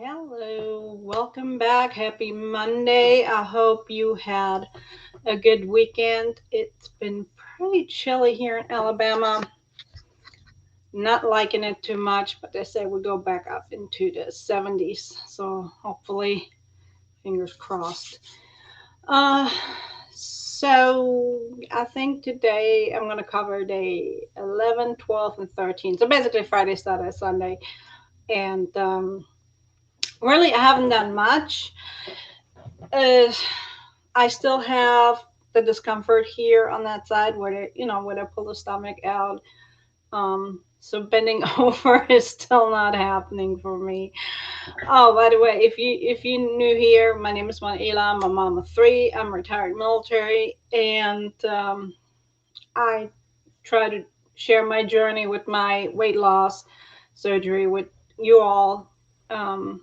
Hello, welcome back. Happy Monday. I hope you had a good weekend. It's been pretty chilly here in Alabama. Not liking it too much, but they say we go back up into the 70s. So hopefully, fingers crossed. Uh, so I think today I'm going to cover day 11, 12, and 13. So basically Friday, Saturday, Sunday. And really, I haven't done much. Uh, I still have the discomfort here on that side where where they pull the stomach out. So bending over is still not happening for me. Oh, by the way, if you new here, my name is Manila. I'm a mom of three. I'm retired military, and I try to share my journey with my weight loss surgery with you all. Um,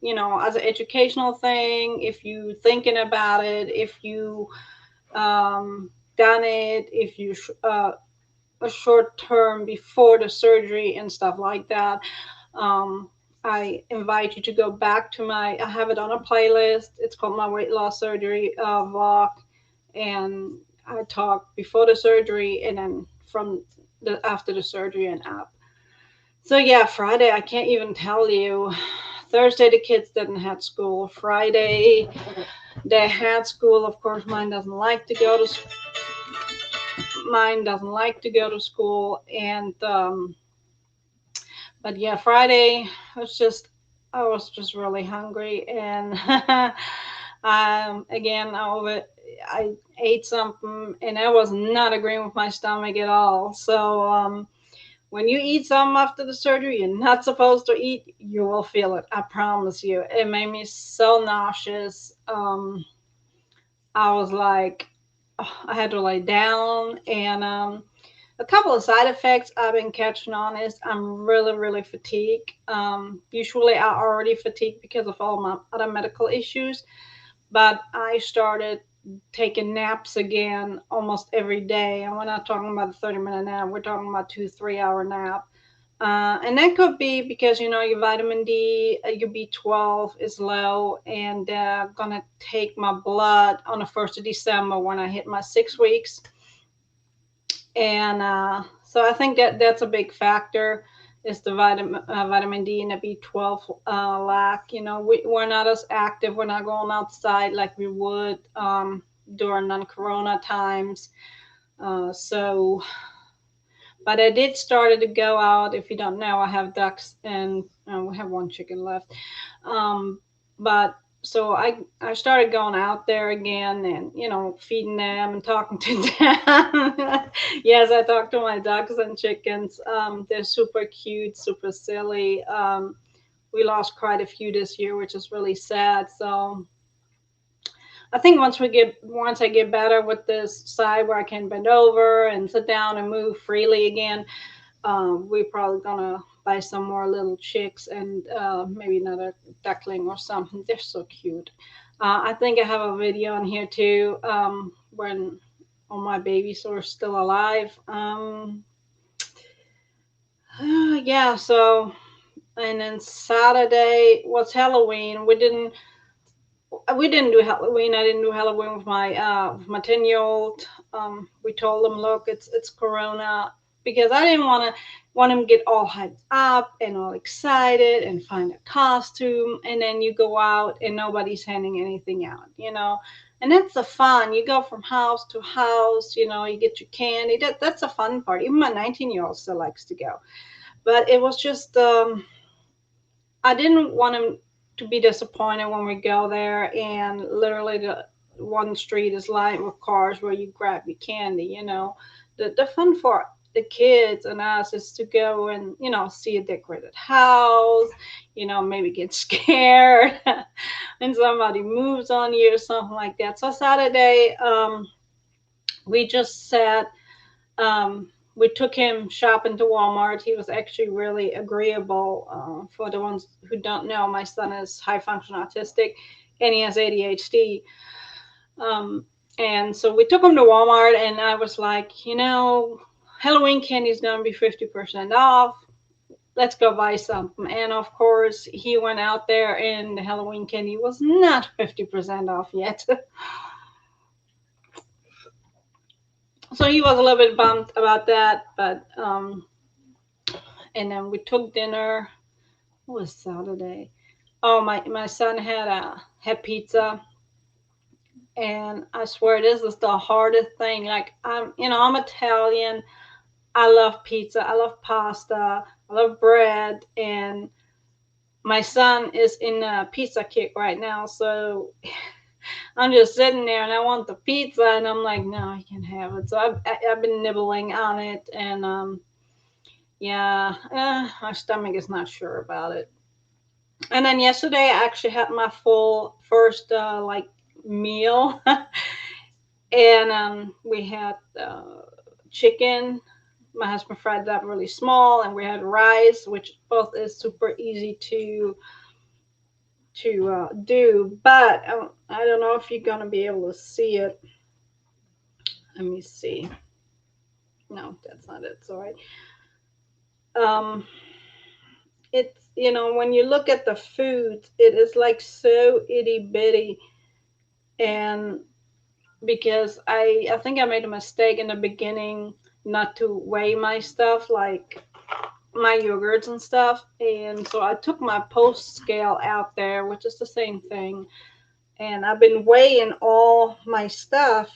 as an educational thing, if you thinking about it, if you done it, if you a short term before the surgery and stuff like that, um, I invite you to go back to I have it on a playlist. It's called my weight loss surgery vlog, and I talk before the surgery and then from the after the surgery and up. So yeah, Friday I can't even tell you. Thursday the kids didn't have school. Friday they had school. Of course, mine doesn't like to go to school, and but yeah, Friday I was just really hungry, and again I ate something, and I was not agreeing with my stomach at all. So when you eat something after the surgery you're not supposed to eat, you will feel it. I promise you. It made me so nauseous. I was like, I had to lay down, and a couple of side effects I've been catching on is I'm really, really fatigued. Usually I already fatigued because of all my other medical issues, but I started taking naps again almost every day. And we're not talking about a 30-minute nap, we're talking about 2, 3 hour nap. And that could be because your vitamin D, your B12 is low, and gonna take my blood on the 1st of December when I hit my 6 weeks. And so I think that's a big factor is the vitamin D and the B12 lack. We're not as active. We're not going outside like we would during non-corona times. So but I did started to go out. If you don't know, I have ducks, and we have one chicken left. But so I started going out there again, and feeding them and talking to them. Yes, I talk to my ducks and chickens. They're super cute, super silly. We lost quite a few this year, which is really sad. So I think once I get better with this side where I can bend over and sit down and move freely again, we're probably gonna buy some more little chicks and maybe another duckling or something. They're so cute. I think I have a video on here too when all my babies are still alive. Yeah, so and then Saturday was Halloween. We didn't do Halloween. I didn't do Halloween with my 10-year-old. We told him, look, it's Corona, because I didn't want him to get all hyped up and all excited and find a costume, and then you go out and nobody's handing anything out. And that's the fun. You go from house to house. You get your candy. That's the fun part. Even my 19-year-old still likes to go, but it was just I didn't want him to be disappointed when we go there and literally the one street is lined with cars where you grab your candy. The fun for the kids and us is to go and see a decorated house, maybe get scared and somebody moves on you or something like that. So Saturday, we just sat. We took him shopping to Walmart. He was actually really agreeable. For the ones who don't know, my son is high function autistic and he has ADHD. Um, and so we took him to Walmart, and I was like, Halloween candy is going to be 50% off. let's go buy something. And of course, he went out there and the Halloween candy was not 50% off yet. So he was a little bit bummed about that. But, and then we took dinner. It was Saturday. Oh, my son had pizza. And I swear this is the hardest thing. Like, I'm Italian. I love pizza. I love pasta. I love bread. And my son is in a pizza kick right now, so I'm just sitting there and I want the pizza, and I'm like, no, you can have it. So I've been nibbling on it, and yeah, my stomach is not sure about it. And then yesterday I actually had my full first like meal, and we had chicken. My husband fried that really small, and we had rice, which both is super easy to do, but I don't know if you're gonna be able to see it. Let me see. No, that's not it. Sorry. Um, it's when you look at the foods, it is like so itty bitty, and because I think I made a mistake in the beginning not to weigh my stuff like my yogurts and stuff, and so I took my post scale out there, which is the same thing, and I've been weighing all my stuff,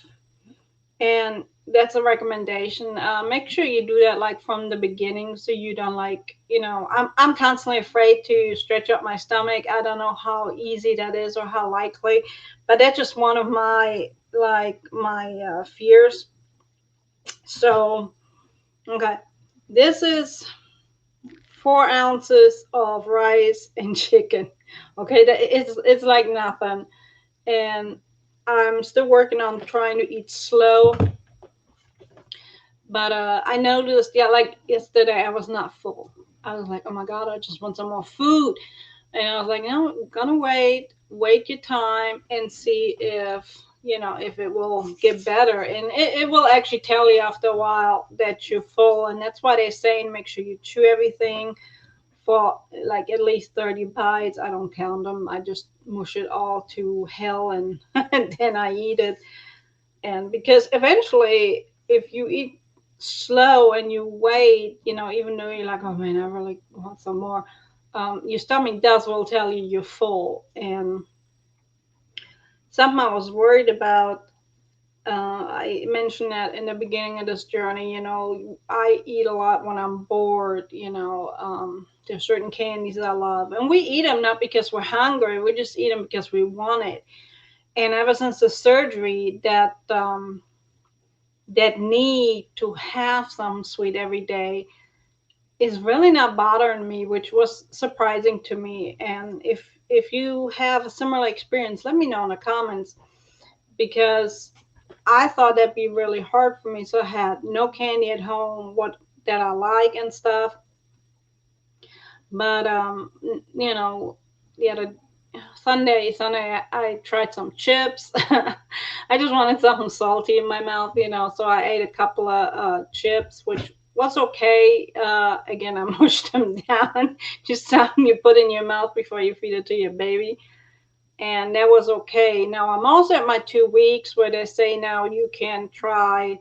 and that's a recommendation. Make sure you do that like from the beginning, so you don't like I'm constantly afraid to stretch up my stomach. I don't know how easy that is or how likely, but that's just one of my fears. So okay, this is 4 ounces of rice and chicken. Okay, it's like nothing, and I'm still working on trying to eat slow. But I noticed, yeah, like yesterday, I was not full. I was like, oh my God, I just want some more food. And I was like, no, I'm gonna wait your time and see if it will get better. And it will actually tell you after a while that you're full. And that's why they're saying make sure you chew everything for like at least 30 bites. I don't count them. I just mush it all to hell, and, and then I eat it. And because eventually, if you eat slow and you wait, even though you're like, oh man, I really want some more, your stomach does will tell you you're full. And something I was worried about, I mentioned that in the beginning of this journey, I eat a lot when I'm bored, there's certain candies I love. And we eat them not because we're hungry, we just eat them because we want it. And ever since the surgery, that need to have some sweet every day is really not bothering me, which was surprising to me. And if you have a similar experience, let me know in the comments, because I thought that'd be really hard for me. So I had no candy at home, what that I like and stuff. But the other Sunday I tried some chips. I just wanted something salty in my mouth, so I ate a couple of chips, which was okay. Again, I mushed them down, just something you put in your mouth before you feed it to your baby. And that was okay. Now I'm also at my 2 weeks where they say now you can try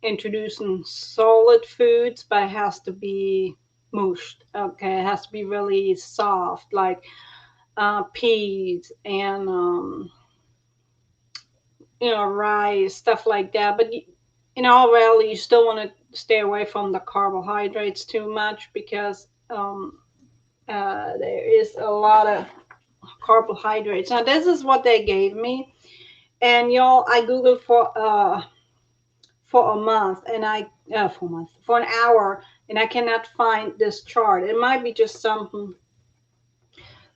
introducing solid foods, but it has to be mushed. Okay, it has to be really soft, like peas and rice, stuff like that. But in all reality, you still want to stay away from the carbohydrates too much, because there is a lot of carbohydrates. Now this is what they gave me, and y'all, I googled for a month, and for an hour, and I cannot find this chart. It might be just something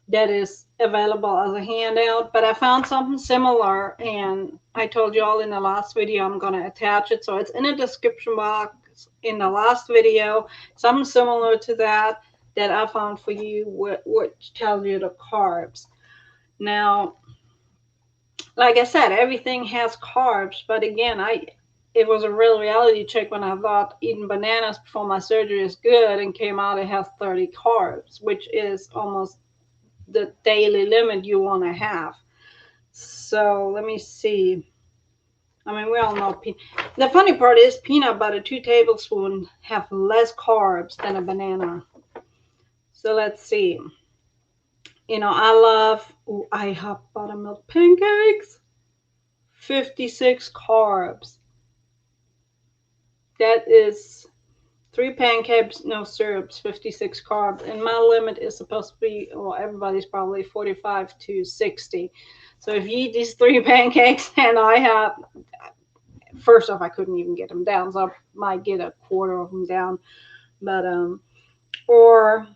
that is available as a handout, but I found something similar, and I told you all in the last video I'm going to attach it, so it's in the description box in the last video, something similar to that I found for you, which tells you the carbs. Now, like I said, everything has carbs, but again, it was a real reality check when I thought eating bananas before my surgery is good, and came out it has 30 carbs, which is almost the daily limit you want to have. So let me see. I mean, we all know the funny part is peanut butter, 2 tablespoons, have less carbs than a banana. So let's see. I love IHOP buttermilk pancakes. 56 carbs. That is 3 pancakes, no syrups, 56 carbs. And my limit is supposed to be, well, everybody's probably 45 to 60. So if you eat these 3 pancakes, and I have, first off, I couldn't even get them down, so I might get a quarter of them down. But, or,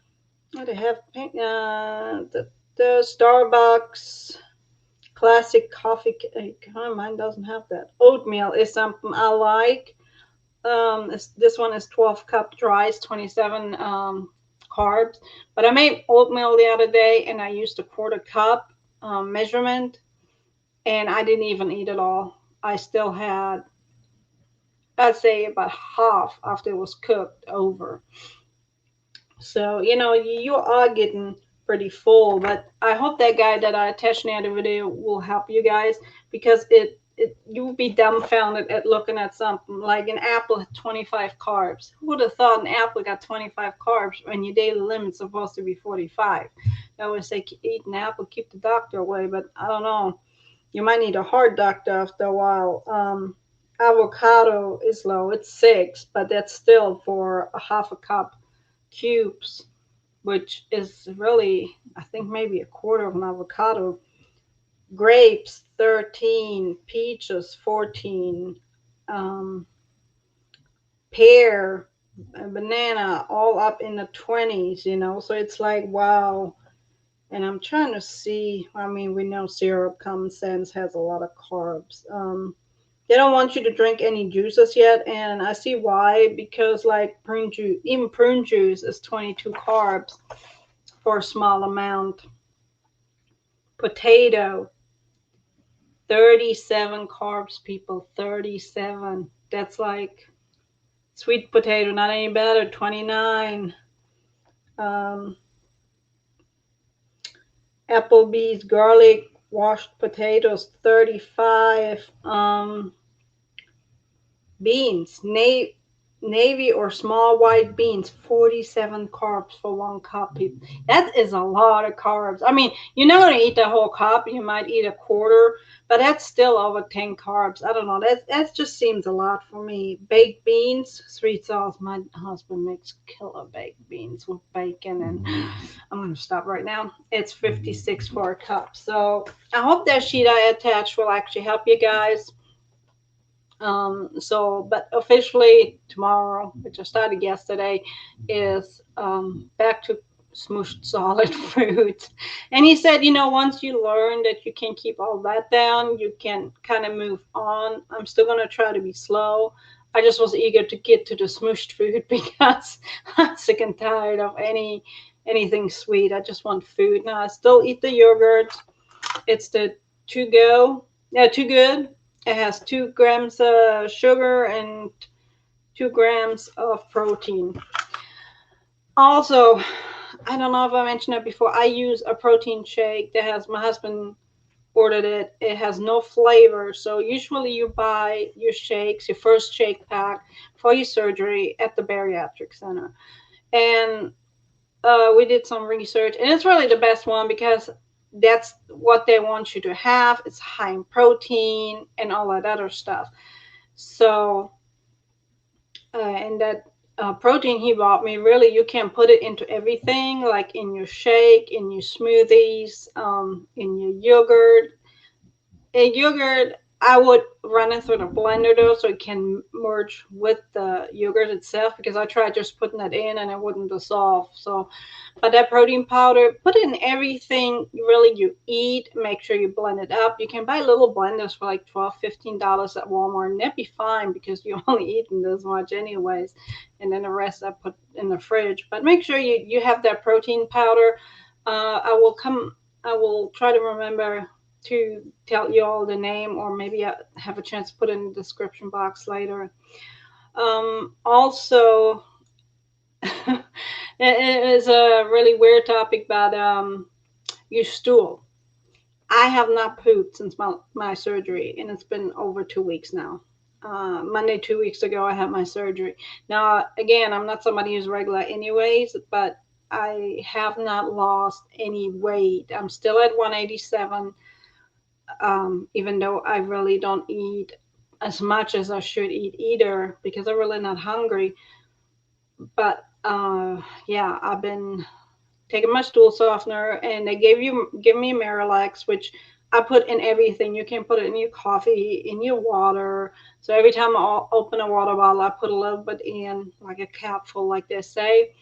what do they have? The Starbucks classic coffee. Mine doesn't have that. Oatmeal is something I like. This one is 12 cup dries, 27 carbs. But I made oatmeal the other day, and I used a quarter cup measurement, and I didn't even eat it all. I still had, I'd say, about half after it was cooked over. So, you are getting pretty full, but I hope that guy that I attached near the video will help you guys, because you will be dumbfounded at looking at something like an apple at 25 carbs. Who would have thought an apple got 25 carbs when your daily limit's supposed to be 45? I always say eat an apple, keep the doctor away, but I don't know. You might need a hard doctor after a while. Avocado is low, it's 6, but that's still for a half a cup cubes, which is really, I think, maybe a quarter of an avocado. Grapes, 13, peaches, 14, um, pear, banana, all up in the 20s. So it's like, wow. And I'm trying to see, I mean, we know syrup, common sense, has a lot of carbs. They don't want you to drink any juices yet, and I see why, because like prune juice, even prune juice is 22 carbs for a small amount. Potato, 37 carbs, people, 37. That's like sweet potato, not any better, 29. Um, Applebee's garlic washed potatoes, 35. Beans, navy or small white beans, 47 carbs for 1 cup. That is a lot of carbs. I mean, you're not going to eat the whole cup. You might eat a quarter, but that's still over 10 carbs. I don't know. That just seems a lot for me. Baked beans, sweet sauce. My husband makes killer baked beans with bacon, and I'm going to stop right now. It's 56 for a cup. So I hope that sheet I attached will actually help you guys. But officially tomorrow, which I started yesterday, is back to smooshed solid fruit. And he said, once you learn that you can keep all that down, you can kind of move on. I'm still going to try to be slow. I just was eager to get to the smooshed food because I'm sick and tired of anything sweet. I just want food. Now I still eat the yogurt. It's the Too Good. It has 2 grams of sugar and 2 grams of protein. Also, I don't know if I mentioned it before, I use a protein shake that has, my husband ordered it. It has no flavor. So usually you buy your shakes, your first shake pack for your surgery at the bariatric center. And we did some research, and it's really the best one because that's what they want you to have. It's high in protein and all that other stuff. So, and that protein he bought me, really, you can put it into everything, like in your shake, in your smoothies, in your yogurt. A yogurt, I would run it through the blender though, so it can merge with the yogurt itself, because I tried just putting that in and it wouldn't dissolve. So, but that protein powder, put it in everything really you eat. Make sure you blend it up. You can buy little blenders for like $12, $15 at Walmart, and that'd be fine because you're only eating this much anyways. And then the rest I put in the fridge. But make sure you have that protein powder. I will try to remember to tell you all the name, or maybe I have a chance to put it in the description box later. Also, it is a really weird topic, but your stool. I have not pooped since my surgery, and it's been over 2 weeks now. Monday, 2 weeks ago, I had my surgery. Now, again, I'm not somebody who's regular, anyways, but I have not lost any weight. I'm still at 187, even though I really don't eat as much as I should eat either because I'm really not hungry. But yeah, I've been taking my stool softener, and they give me Miralax, which I put in everything. You can put it in your coffee, in your water. So every time I open a water bottle, I put a little bit in, like a capful, like they say.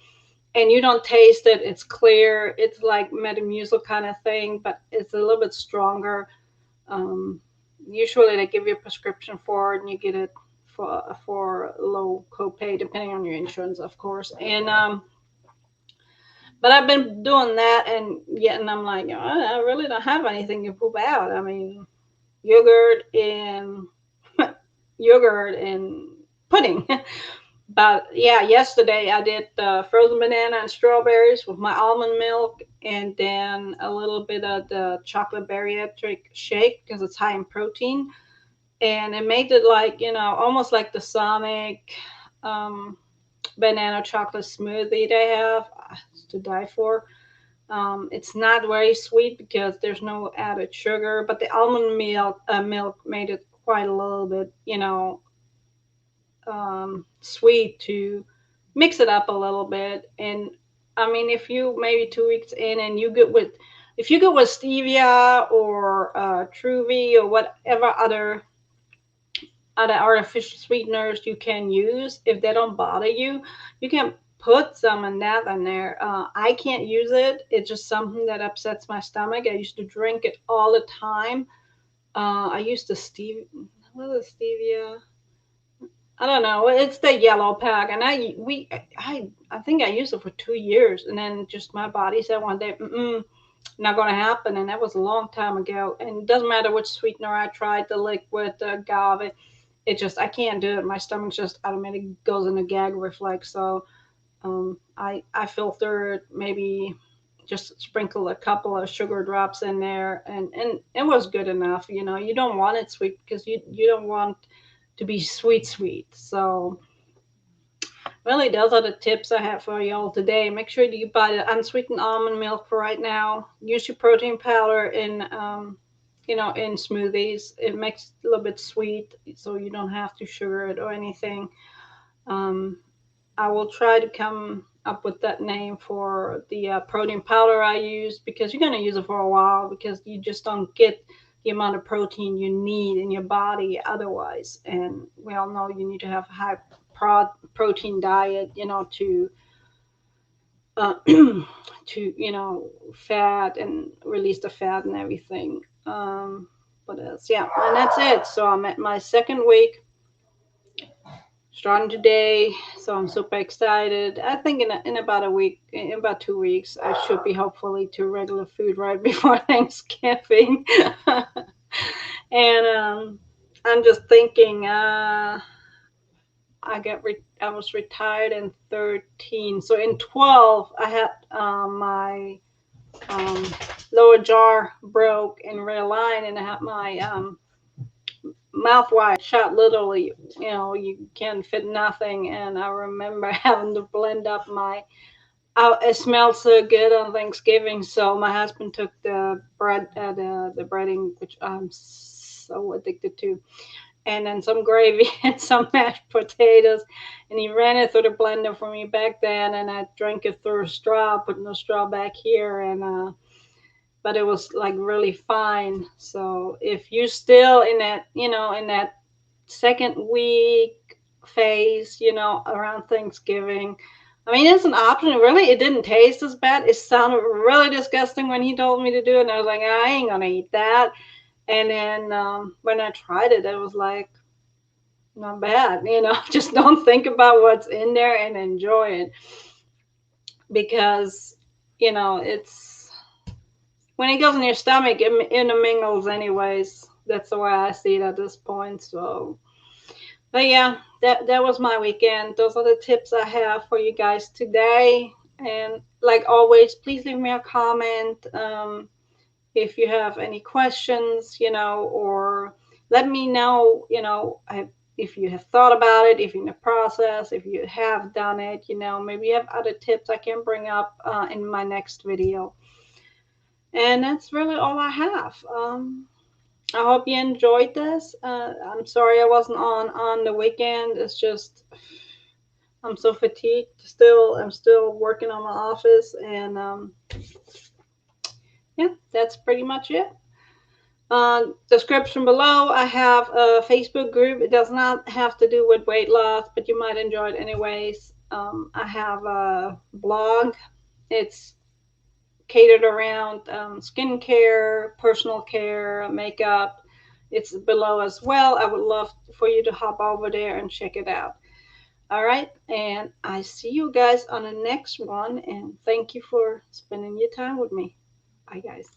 And you don't taste it. It's clear. It's like Metamucil kind of thing, but it's a little bit stronger. Um, Usually they give you a prescription for it, and you get it for low copay, depending on your insurance, of course. And but I've been doing that, and yet, and I'm like, I really don't have anything to poop out. I mean, yogurt and yogurt and pudding. But yeah, yesterday I did frozen banana and strawberries with my almond milk, and then a little bit of the chocolate bariatric shake because it's high in protein, and it made it like, almost like the Sonic um, banana chocolate smoothie they have. It's to die for. It's not very sweet because there's no added sugar, but the almond milk made it quite a little bit, sweet to mix it up a little bit. And I mean, if you maybe 2 weeks in and if you go with stevia or Truvi or whatever other artificial sweeteners you can use, if they don't bother you, you can put some of that in there. I can't use it. It's just something that upsets my stomach. I used to drink it all the time. I used to what is stevia? I don't know. It's the yellow pack, and I think I used it for 2 years, and then just my body said one day, not going to happen, and that was a long time ago. And it doesn't matter which sweetener I tried, the liquid, the agave, I can't do it. My stomach just automatically goes in a gag reflex. So I filter it, maybe just sprinkle a couple of sugar drops in there, and it was good enough. You don't want it sweet because you don't want to be sweet. So really, those are the tips I have for y'all today. Make sure that you buy the unsweetened almond milk for right now. Use your protein powder in smoothies. It makes it a little bit sweet, so you don't have to sugar it or anything. Um, I will try to come up with that name for the protein powder I use, because you're going to use it for a while, because you just don't get the amount of protein you need in your body otherwise. And we all know you need to have a high protein diet, uh, to fat and release the fat and everything. What else? Yeah, and that's it. So I'm at my second week, starting today. So I'm super excited. I think in about a week, in about 2 weeks, I should be hopefully to regular food right before Thanksgiving. And I'm just thinking, I was retired in 13. So in 12, I had my um, lower jaw broke and realigned, and I had my mouth wide shut, literally. You can fit nothing. And I remember having to blend up it smelled so good on Thanksgiving. So my husband took the bread, the breading, which I'm so addicted to, and then some gravy and some mashed potatoes. And he ran it through the blender for me back then, and I drank it through a straw, put no straw back here, and but it was like really fine. So if you're still in that, in that second week phase, around Thanksgiving, I mean, it's an option. Really, it didn't taste as bad. It sounded really disgusting when he told me to do it, and I was like, I ain't gonna eat that. And then when I tried it, it was like, not bad. Just don't think about what's in there and enjoy it, because it's when it goes in your stomach, it intermingles anyways. That's the way I see it at this point. So, but yeah, that was my weekend. Those are the tips I have for you guys today. And like always, please leave me a comment. If you have any questions, or let me know, if you have thought about it, if you're in the process, if you have done it, maybe you have other tips I can bring up in my next video. And that's really all I have. I hope you enjoyed this. I'm sorry I wasn't on the weekend. It's just I'm so fatigued. I'm still working on my office, and yeah, that's pretty much it. Description below, I have a Facebook group. It does not have to do with weight loss, but you might enjoy it anyways. I have a blog. It's catered around skincare, personal care, makeup. It's below as well. I would love for you to hop over there and check it out. All right, and I see you guys on the next one, and thank you for spending your time with me. Bye, guys.